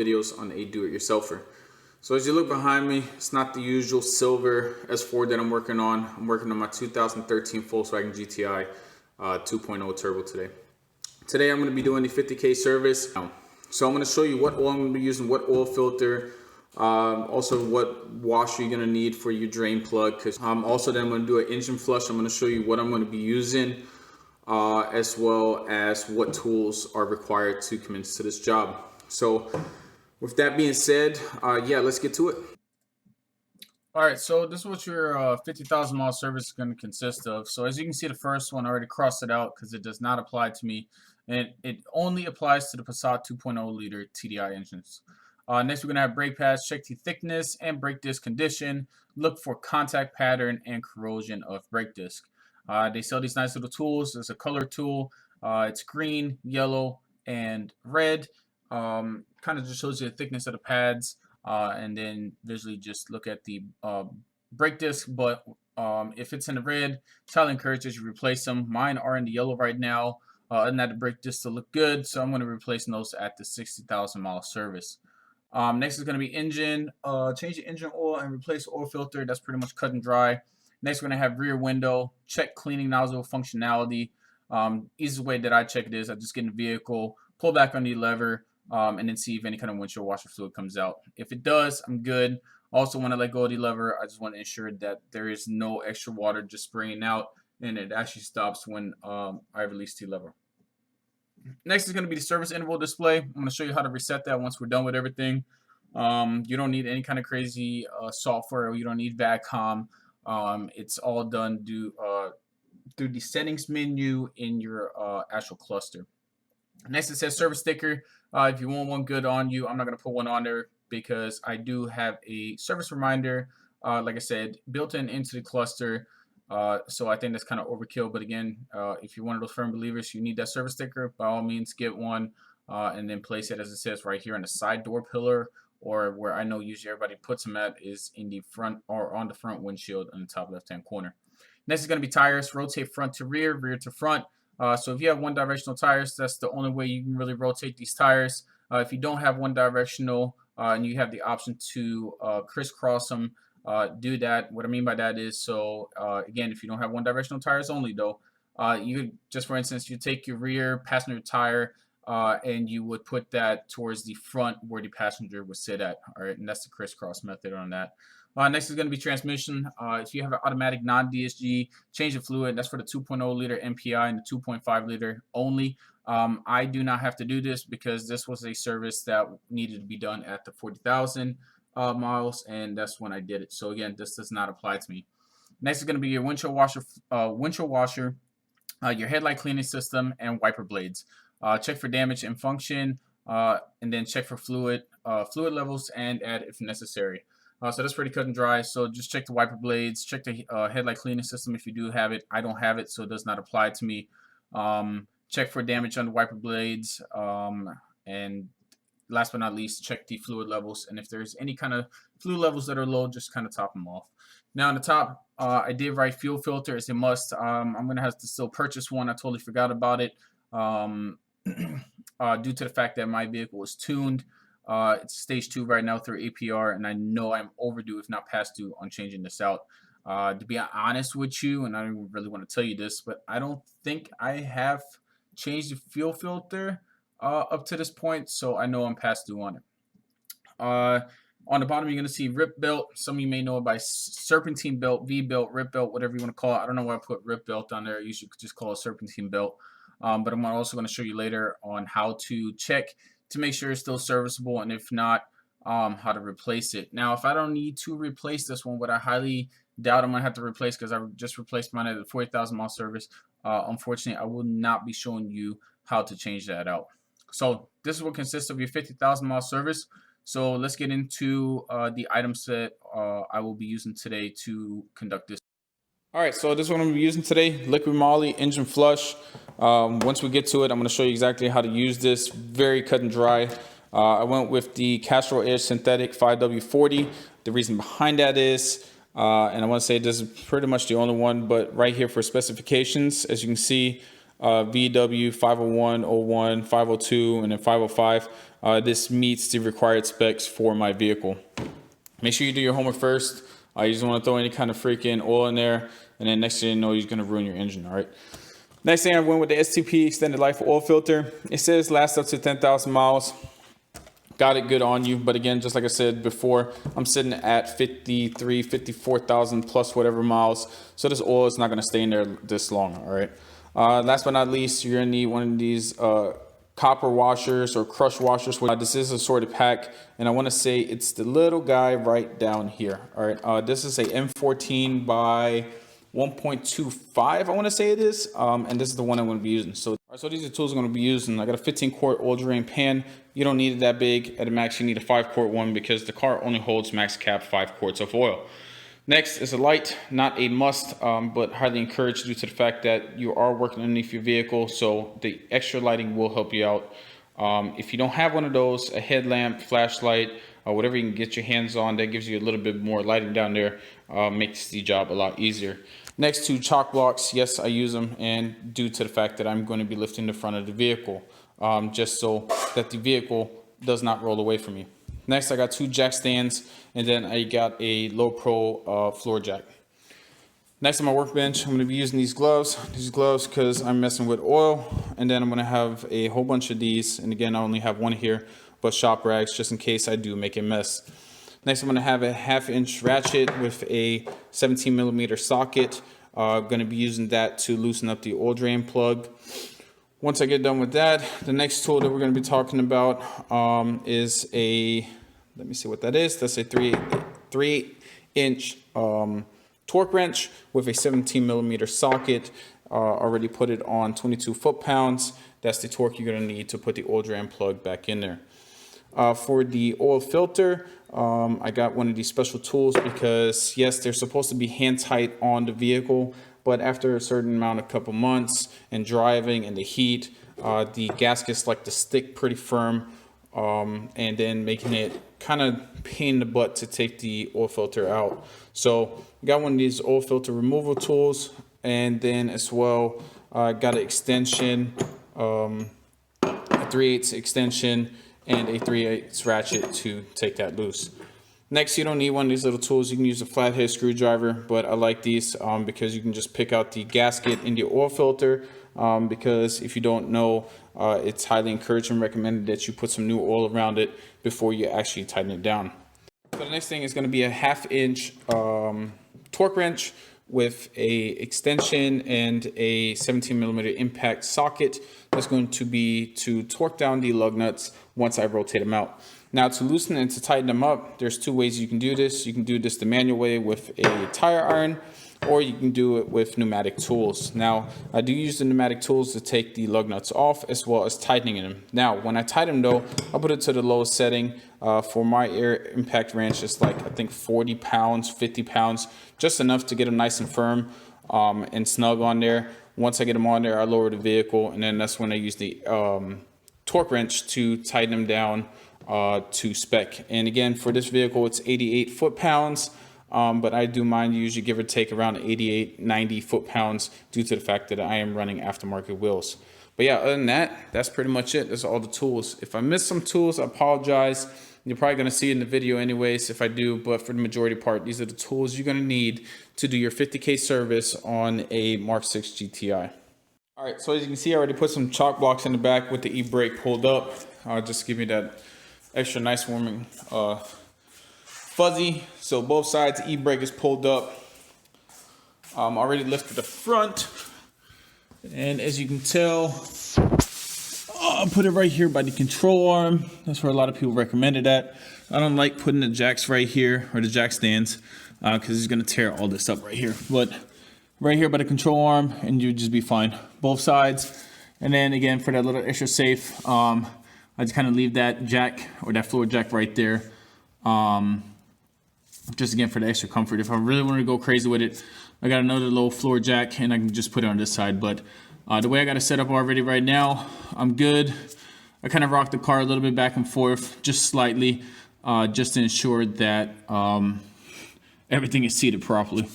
videos on a do-it-yourselfer. So as you look behind me, it's not the usual silver S4 that I'm working on. I'm working on my 2013 Volkswagen GTI 2.0 turbo today. Today I'm going to be doing the 50K service. So I'm going to show you what oil I'm going to be using, what oil filter, also what washer you're going to need for your drain plug. Because also then I'm going to do an engine flush. I'm going to show you what I'm going to be using, as well as what tools are required to commence to this job. So with that being said, yeah, let's get to it. All right, so this is what your 50,000 mile service is going to consist of. So as you can see, the first one I already crossed it out because it does not apply to me, and it only applies to the Passat 2.0 liter TDI engines. Next, we're going to have brake pads. Check the thickness and brake disc condition. Look for contact pattern and corrosion of brake disc. They sell these nice little tools. There's a color tool. It's green, yellow, and red. Kind of just shows you the thickness of the pads, and then visually just look at the brake disc. But if it's in the red, it's highly encouraged that you replace them. Mine are in the yellow right now, and that the brake disc still look good, so I'm going to be replacing those at the 60,000 mile service. Next is going to be engine. Change the engine oil and replace oil filter. That's pretty much cut and dry. Next, we're going to have rear window. Check cleaning nozzle functionality. Easiest way that I check it is I just get in the vehicle, pull back on the lever, and then see if any kind of windshield washer fluid comes out. If it does, I'm good. Also, when I let go of the lever, I just want to ensure that there is no extra water just spraying out, and it actually stops when I release the lever. Next is going to be the service interval display. I'm going to show you how to reset that once we're done with everything. You don't need any kind of crazy software. You don't need VACCOM. It's all done through the settings menu in your actual cluster. Next, it says service sticker. If you want one, good on you. I'm not going to put one on there because I do have a service reminder, like I said, built into the cluster. So I think that's kind of overkill. But again, if you're one of those firm believers, you need that service sticker, by all means, get one and then place it as it says right here on the side door pillar, or where I know usually everybody puts them at is in the front or on the front windshield on the top left-hand corner. Next is going to be tires. Rotate front to rear, rear to front. So if you have one directional tires, that's the only way you can really rotate these tires. If you don't have one directional and you have the option to crisscross them, do that. What I mean by that is, so again, if you don't have one directional tires only though, you could just, for instance, you take your rear passenger tire and you would put that towards the front where the passenger would sit at. All right, and that's the crisscross method on that. Next is going to be transmission. If you have an automatic non-DSG, change the fluid. That's for the 2.0 liter MPI and the 2.5 liter only. I do not have to do this because this was a service that needed to be done at the 40,000 miles, and that's when I did it. So again, this does not apply to me. Next is going to be your windshield washer, your headlight cleaning system, and wiper blades. Check for damage and function, and then check for fluid levels and add if necessary. So that's pretty cut and dry. So just check the wiper blades, check the headlight cleaning system if you do have it. I don't have it, so it does not apply to me. Check for damage on the wiper blades, and last but not least, check the fluid levels. And if there's any kind of fluid levels that are low, just kind of top them off. Now on the top, I did write fuel filter as a must. I'm going to have to still purchase one. I totally forgot about it due to the fact that my vehicle was tuned. It's stage 2 right now through APR, and I know I'm overdue, if not past due, on changing this out. To be honest with you, and I don't really want to tell you this, but I don't think I have changed the fuel filter up to this point, so I know I'm past due on it. On the bottom, you're going to see rip belt. Some of you may know it by serpentine belt, V belt, rip belt, whatever you want to call it. I don't know why I put rip belt on there. You should just call it serpentine belt. But I'm also going to show you later on how to check to make sure it's still serviceable, and if not, how to replace it. Now, if I don't need to replace this one, what I highly doubt I'm going to have to replace, because I just replaced mine at the 40,000 mile service, unfortunately, I will not be showing you how to change that out. So this is what consists of your 50,000 mile service. So let's get into the items that I will be using today to conduct this. All right, so this is what I'm going to be using today, liquid moly, engine flush. Once we get to it, I'm going to show you exactly how to use this, very cut and dry. I went with the Castrol Edge Synthetic 5W40. The reason behind that is, and I want to say this is pretty much the only one, but right here for specifications, as you can see, VW 501, 01, 502, and then 505. This meets the required specs for my vehicle. Make sure you do your homework first. You just want to throw any kind of freaking oil in there, and then next thing you know, you're going to ruin your engine, all right? Next thing, I went with the STP Extended Life Oil Filter. It says lasts up to 10,000 miles. Got it good on you, but again, just like I said before, I'm sitting at 53, 54,000 plus whatever miles. So this oil is not going to stay in there this long, all right? Last but not least, you're going to need one of these copper washers or crush washers. This is a sorted pack, and I want to say it's the little guy right down here. All right, this is a M14 by 1.25, I want to say it is, and this is the one I'm going to be using. So these are the tools I'm going to be using. I got a 15-quart oil drain pan. You don't need it that big. At a max, you need a 5-quart one because the car only holds max cap 5 quarts of oil. Next is a light, not a must, but highly encouraged due to the fact that you are working underneath your vehicle, so the extra lighting will help you out. If you don't have one of those, a headlamp, flashlight, whatever you can get your hands on that gives you a little bit more lighting down there, makes the job a lot easier. Next to chalk blocks, yes, I use them, and due to the fact that I'm going to be lifting the front of the vehicle, just so that the vehicle does not roll away from me. Next, I got 2 jack stands, and then I got a low pro floor jack. Next on my workbench, I'm going to be using these gloves because I'm messing with oil, and then I'm going to have a whole bunch of these, and again, I only have one here, but shop rags just in case I do make a mess. Next, I'm going to have a 1/2-inch ratchet with a 17mm socket. Going to be using that to loosen up the oil drain plug. Once I get done with that, the next tool that we're going to be talking about is a, let me see what that is. That's a 3/8-inch torque wrench with a 17mm socket. Already put it on 22 foot-pounds. That's the torque you're going to need to put the oil drain plug back in there. For the oil filter, I got one of these special tools because yes, they're supposed to be hand tight on the vehicle, but after a certain amount, a couple months and driving in the heat, the gaskets like to stick pretty firm, and then making it kind of pain in the butt to take the oil filter out. So I got one of these oil filter removal tools, and then as well got an extension, a 3/8 extension, and a 3/8 ratchet to take that loose. Next, you don't need one of these little tools. You can use a flathead screwdriver, but I like these because you can just pick out the gasket in the oil filter, because if you don't know, it's highly encouraged and recommended that you put some new oil around it before you actually tighten it down. So the next thing is going to be a 1/2-inch torque wrench with a extension and a 17mm impact socket. That's going to be to torque down the lug nuts once I rotate them out. Now, to loosen and to tighten them up, there's 2 ways you can do this. You can do this the manual way with a tire iron, or you can do it with pneumatic tools. Now, I do use the pneumatic tools to take the lug nuts off as well as tightening them. Now, when I tighten them though, I'll put it to the lowest setting. For my air impact wrench, it's like, I think 40 pounds, 50 pounds, just enough to get them nice and firm and snug on there. Once I get them on there, I lower the vehicle, and then that's when I use the torque wrench to tighten them down to spec. And again, for this vehicle, it's 88 foot-pounds. But I do mine usually give or take around 88, 90 foot-pounds due to the fact that I am running aftermarket wheels. But yeah, other than that, that's pretty much it. That's all the tools. If I miss some tools, I apologize. You're probably going to see it in the video anyways if I do, but for the majority part, these are the tools you're going to need to do your 50K service on a Mark 6 GTI. All right, so as you can see, I already put some chalk blocks in the back with the e-brake pulled up. Just give me that extra nice warming fuzzy. So both sides, e-brake is pulled up. Already lifted the front, and as you can tell, I'll put it right here by the control arm. That's where a lot of people recommended that. I don't like putting the jacks right here, or the jack stands, because it's going to tear all this up right here. But right here by the control arm, and you'll just be fine. Both sides. And then again, for that little extra safe, I just kind of leave that jack, or that floor jack right there. Just again for the extra comfort. If I really want to go crazy with it, I got another low floor jack, and I can just put it on this side. But the way I got it set up already right now, I'm good. I kind of rock the car a little bit back and forth, just slightly, just to ensure that everything is seated properly.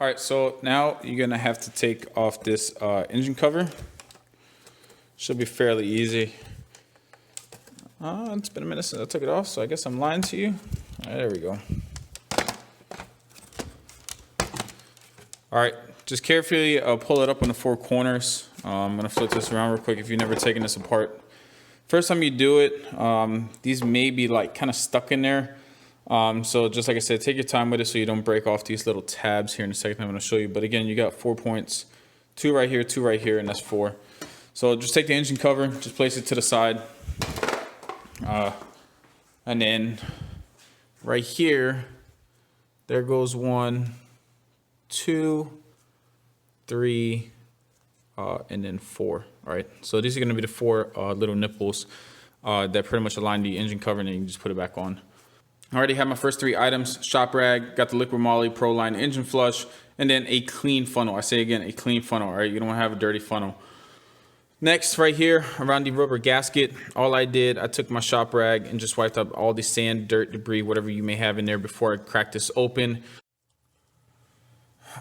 All right, so now you're gonna have to take off this engine cover. Should be fairly easy. It's been a minute since I took it off, so I guess I'm lying to you. All right, there we go. All right, just carefully pull it up on the four corners. I'm gonna flip this around real quick if you've never taken this apart. First time you do it, these may be like kind of stuck in there. So just like I said, take your time with it so you don't break off these little tabs here in a second. I'm gonna show you, but again, you got 4 points, 2 right here, and that's 4. So just take the engine cover, just place it to the side. And then right here, there goes 1, 2, 3, and then 4. All right, so these are gonna be the 4 little nipples that pretty much align the engine cover, and then you can just put it back on. I already have my first 3 items: shop rag, got the liquid moly, pro line engine flush, and then a clean funnel. I say again, a clean funnel. All right, you don't want to have a dirty funnel. Next, right here around the rubber gasket, all I did, I took my shop rag and just wiped up all the sand, dirt, debris, whatever you may have in there before I crack this open.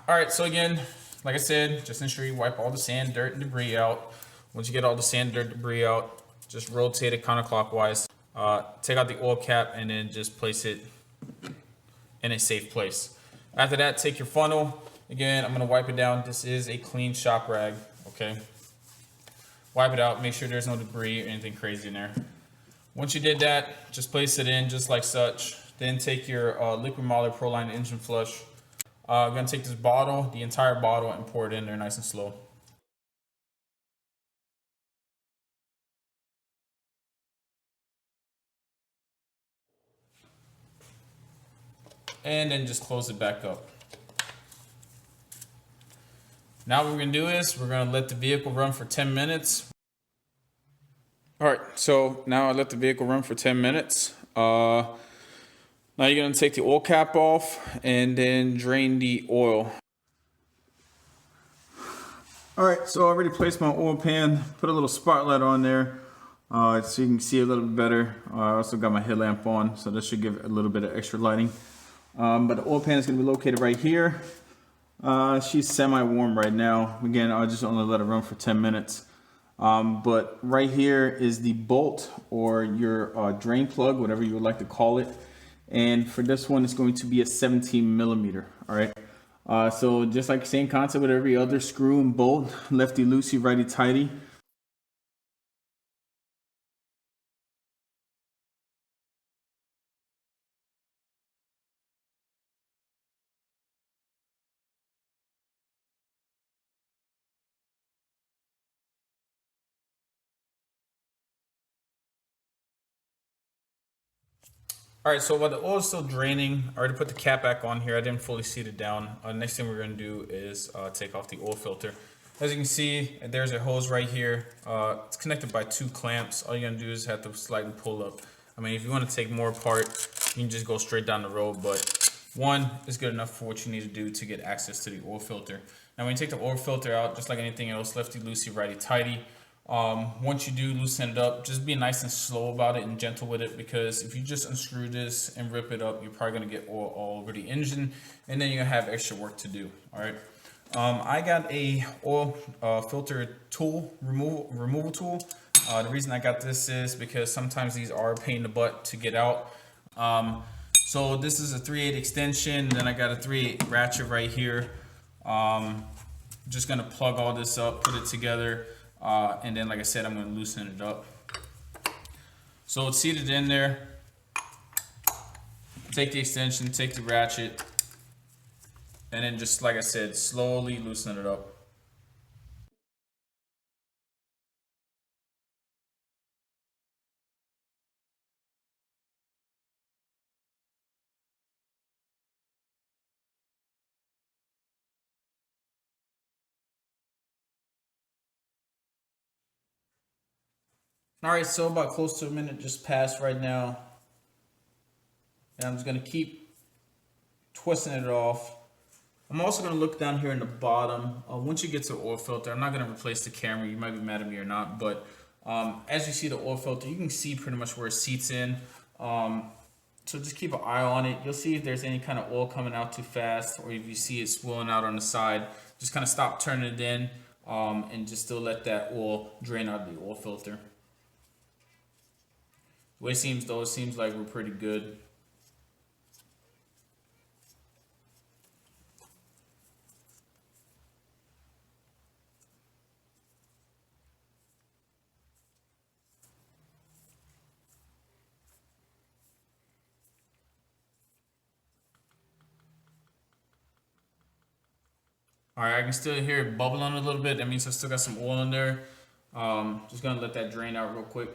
All right, so again, like I said, just ensure you wipe all the sand, dirt, and debris out. Once you get all the sand, dirt, debris out, just rotate it counterclockwise. Take out the oil cap and then just place it in a safe place. After that, take your funnel. Again, I'm gonna wipe it down. This is a clean shop rag, okay? Wipe it out, make sure there's no debris or anything crazy in there. Once you did that, just place it in just like such. Then take your liquid moly pro line engine flush. I'm gonna take this bottle, the entire bottle, and pour it in there nice and slow. And then just close it back up. Now what we're gonna do is we're gonna let the vehicle run for 10 minutes. All right, so now I let the vehicle run for 10 minutes. Now you're gonna take the oil cap off and then drain the oil. All right, so I already placed my oil pan, put a little spotlight on there so you can see a little bit better. I also got my headlamp on, so this should give a little bit of extra lighting. But the oil pan is gonna be located right here. She's semi-warm right now. Again, I'll just only let it run for 10 minutes. But right here is the bolt or your drain plug, whatever you would like to call it. And for this one, it's going to be a 17 millimeter. All right. So just like same concept with every other screw and bolt, lefty loosey, righty tighty. All right, so while the oil is still draining, I already put the cap back on here. I didn't fully seat it down. Next thing we're gonna do is take off the oil filter. As you can see, there's a hose right here. It's connected by 2 clamps. All you're gonna do is have to slightly pull up. I mean, if you wanna take more apart, you can just go straight down the road, but 1 is good enough for what you need to do to get access to the oil filter. Now, when you take the oil filter out, just like anything else, lefty loosey, righty tighty. Once you do loosen it up, just be nice and slow about it and gentle with it, because if you just unscrew this and rip it up, you're probably going to get oil all over the engine, and then you're going to have extra work to do. All right. I got a oil filter tool, removal tool. The reason I got this is because sometimes these are a pain in the butt to get out. So this is a 3/8 extension, then I got a 3/8 ratchet right here. Just going to plug all this up, put it together. And then, like I said, I'm going to loosen it up. So it's seated in there. Take the extension, take the ratchet, and then just like I said, slowly loosen it up. All right, so about close to a minute just passed right now. And I'm just gonna keep twisting it off. I'm also gonna look down here in the bottom. Once you get to the oil filter, I'm not gonna replace the camera. You might be mad at me or not, but as you see the oil filter, you can see pretty much where it seats in. So just keep an eye on it. You'll see if there's any kind of oil coming out too fast, or if you see it spilling out on the side, just kind of stop turning it in, and just still let that oil drain out of the oil filter. The way it seems though, it seems like we're pretty good. All right, I can still hear it bubbling a little bit. That means I still got some oil in there. Just gonna let that drain out real quick.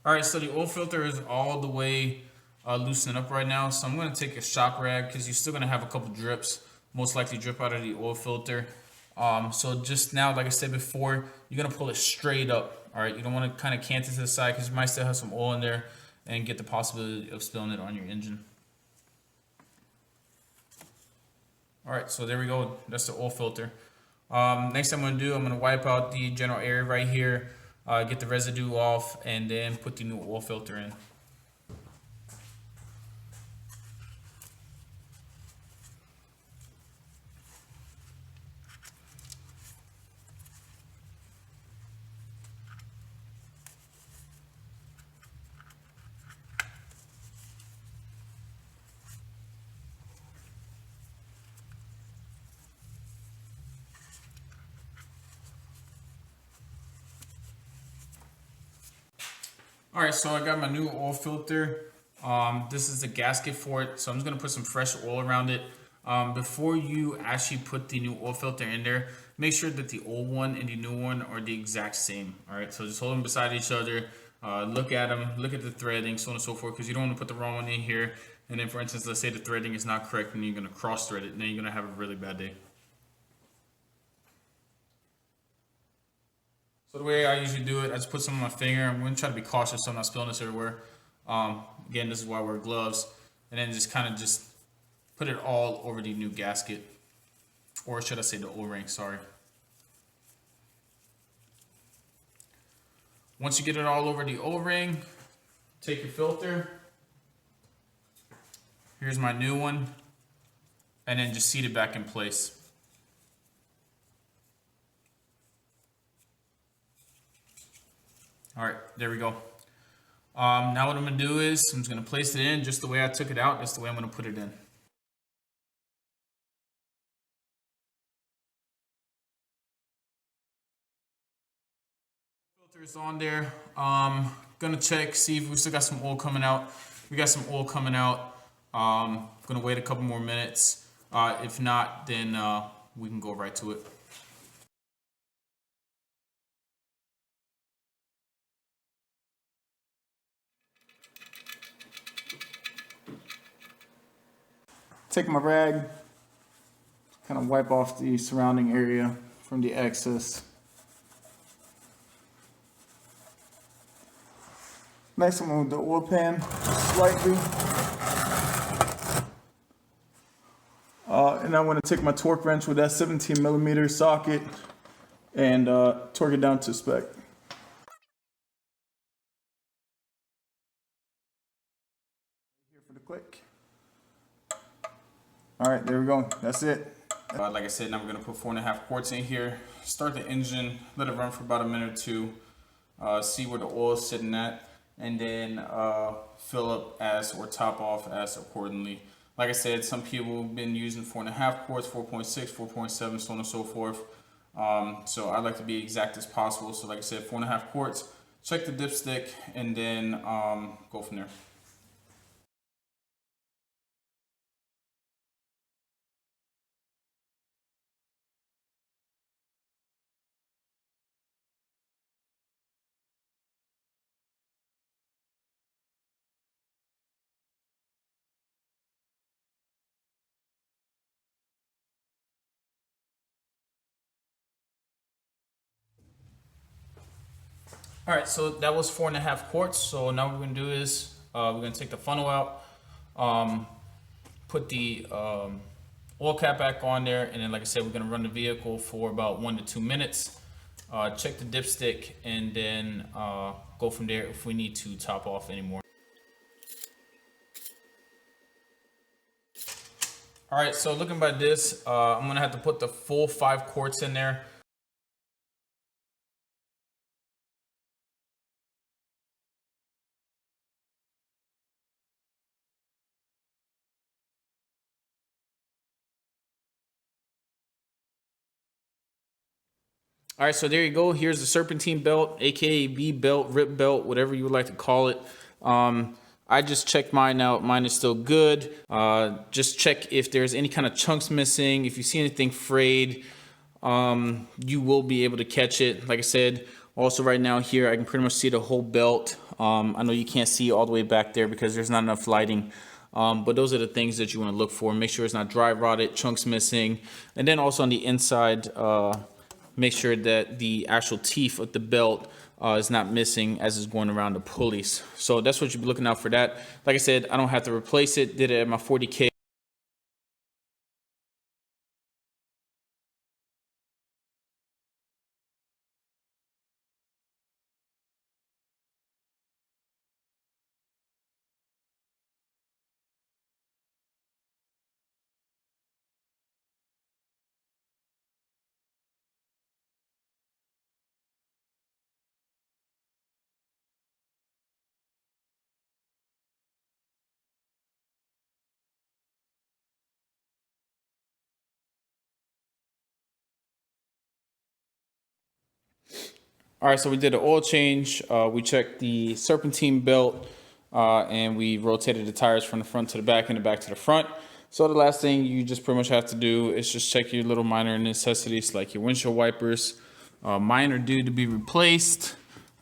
All right, so the oil filter is all the way loosening up right now. So I'm going to take a shock rag because you're still going to have a couple drips, most likely drip out of the oil filter. So just now, like I said before, you're going to pull it straight up. All right, you don't want to kind of cant it to the side because you might still have some oil in there and get the possibility of spilling it on your engine. All right, so there we go. That's the oil filter. Next thing I'm going to do, I'm going to wipe out the general area right here. Get the residue off, and then put the new oil filter in. All right, so I got my new oil filter. This is the gasket for it, so I'm just gonna put some fresh oil around it. Before you actually put the new oil filter in there, make sure that the old one and the new one are the exact same. All right, so just hold them beside each other, look at them, look at the threading, so on and so forth, because you don't want to put the wrong one in here. And then, for instance, let's say the threading is not correct, and you're gonna cross thread it, and then you're gonna have a really bad day. So the way I usually do it, I just put some on my finger. I'm going to try to be cautious so I'm not spilling this everywhere. Again, this is why I wear gloves. And then just kind of just put it all over the new gasket. Or should I say the O-ring, sorry. Once you get it all over the O-ring, take your filter. Here's my new one. And then just seat it back in place. All right, there we go. Now what I'm gonna do is I'm just gonna place it in just the way I took it out. That's the way I'm gonna put it in. Filter is on there. Gonna check, see if we still got some oil coming out. We got some oil coming out. Gonna wait a couple more minutes. If not, then we can go right to it. Take my rag, kind of wipe off the surrounding area from the excess. Next, I'm going to move the oil pan slightly. And I'm going to take my torque wrench with that 17mm socket and torque it down to spec. Here for the click. All right, there we go. That's it. Like I said, now we're gonna put 4.5 quarts in here. Start the engine, let it run for about a minute or two. See where the oil is sitting at, and then fill up as or top off as accordingly. Like I said, some people have been using 4.5 quarts, 4.6, 4.7, so on and so forth. So I like to be exact as possible. So like I said, 4.5 quarts. Check the dipstick, and then go from there. All right, so that was 4.5 quarts. So now what we're gonna do is we're gonna take the funnel out, put the oil cap back on there, and then like I said, we're gonna run the vehicle for about 1 to 2 minutes, check the dipstick, and then go from there if we need to top off anymore. All right, so looking by this, I'm gonna have to put the full 5 quarts in there. All right, so there you go. Here's the serpentine belt, aka B belt, rip belt, whatever you would like to call it. I just checked mine out. Mine is still good. Just check if there's any kind of chunks missing. If you see anything frayed, you will be able to catch it. Like I said, also right now here, I can pretty much see the whole belt. I know you can't see all the way back there because there's not enough lighting. But those are the things that you want to look for. Make sure it's not dry rotted, chunks missing. And then also on the inside, make sure that the actual teeth of the belt is not missing as it's going around the pulleys. So that's what you'll be looking out for that. Like I said, I don't have to replace it. Did it at my 40K. All right, so we did an oil change. We checked the serpentine belt, and we rotated the tires from the front to the back and the back to the front. So the last thing you just pretty much have to do is just check your little minor necessities like your windshield wipers. Mine are due to be replaced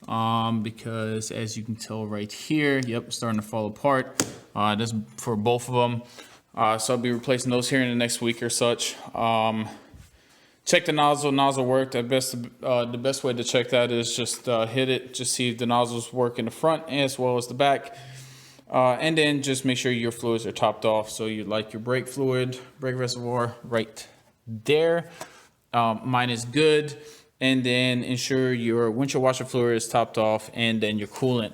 because as you can tell right here, yep, it's starting to fall apart. This is for both of them. So I'll be replacing those here in the next week or such. Check the nozzle. Nozzle worked. The best way to check that is just hit it. Just see if the nozzles work in the front as well as the back. And then just make sure your fluids are topped off. So you like your brake fluid, brake reservoir right there. Mine is good. And then ensure your windshield washer fluid is topped off, and then your coolant.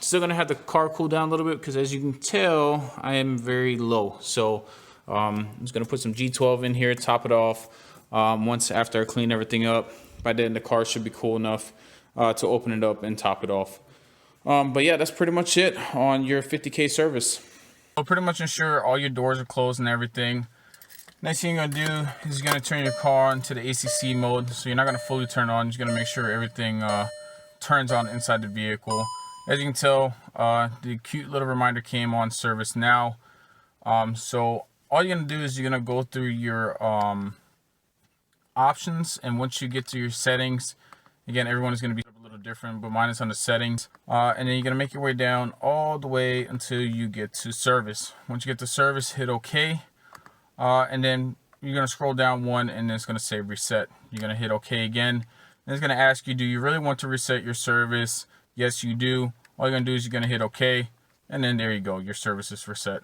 Still gonna have the car cool down a little bit because as you can tell, I am very low. So I'm just gonna put some G12 in here, top it off. Once after I clean everything up, by then the car should be cool enough to open it up and top it off. But yeah, that's pretty much it on your 50K service. So pretty much ensure all your doors are closed and everything. Next thing you're gonna do is you're gonna turn your car into the ACC mode. So you're not gonna fully turn on, you're just gonna make sure everything turns on inside the vehicle. As you can tell, the cute little reminder came on service now. So all you're gonna do is you're gonna go through your options, and once you get to your settings, again, everyone is going to be a little different, but mine is on the settings, and then you're going to make your way down all the way until you get to service. Once you get to service, hit OK, and then you're going to scroll down one, and then it's going to say reset. You're going to hit OK again, and it's going to ask you, do you really want to reset your service? Yes, you do. All you're going to do is you're going to hit OK, and then there you go, your service is reset.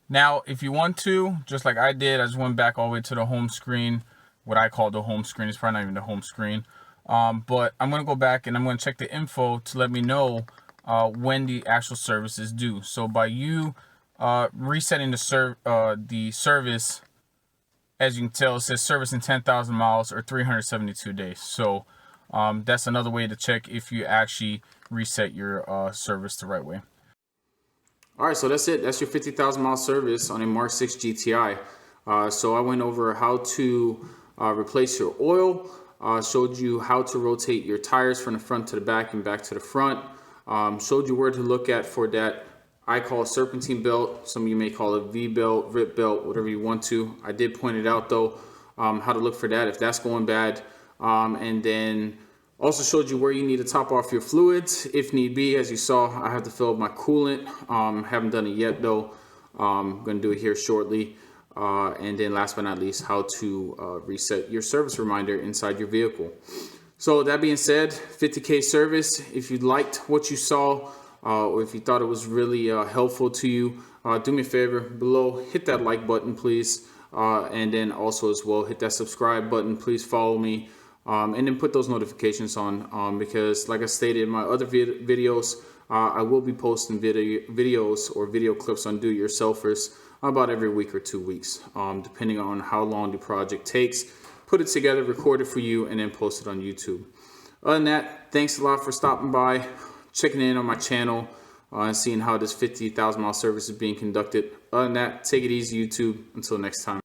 Now if you want to, just like I did, I just went back all the way to the home screen. What I call the home screen. It's probably not even the home screen. But I'm going to go back and I'm going to check the info to let me know when the actual service is due. So by you resetting the service, as you can tell, it says service in 10,000 miles or 372 days. So that's another way to check if you actually reset your service the right way. All right, so that's it. That's your 50,000 mile service on a Mark 6 GTI. So I went over how to replace your oil, showed you how to rotate your tires from the front to the back and back to the front, showed you where to look at for that I call a serpentine belt. Some of you may call it V belt, rip belt, whatever you want to. I did point it out though, how to look for that if that's going bad. And then also showed you where you need to top off your fluids if need be. As you saw, I have to fill up my coolant. Haven't done it yet though. I'm going to do it here shortly. And then last but not least, how to reset your service reminder inside your vehicle. So that being said, 50K service. If you liked what you saw, or if you thought it was really helpful to you, do me a favor below, hit that like button, please. And then also as well, hit that subscribe button. Please follow me. And then put those notifications on, because like I stated in my other videos, I will be posting videos or video clips on do-it-yourselfers about every week or 2 weeks, depending on how long the project takes. Put it together, record it for you, and then post it on YouTube. Other than that, thanks a lot for stopping by, checking in on my channel, and seeing how this 50,000 mile service is being conducted. Other than that, take it easy, YouTube. Until next time.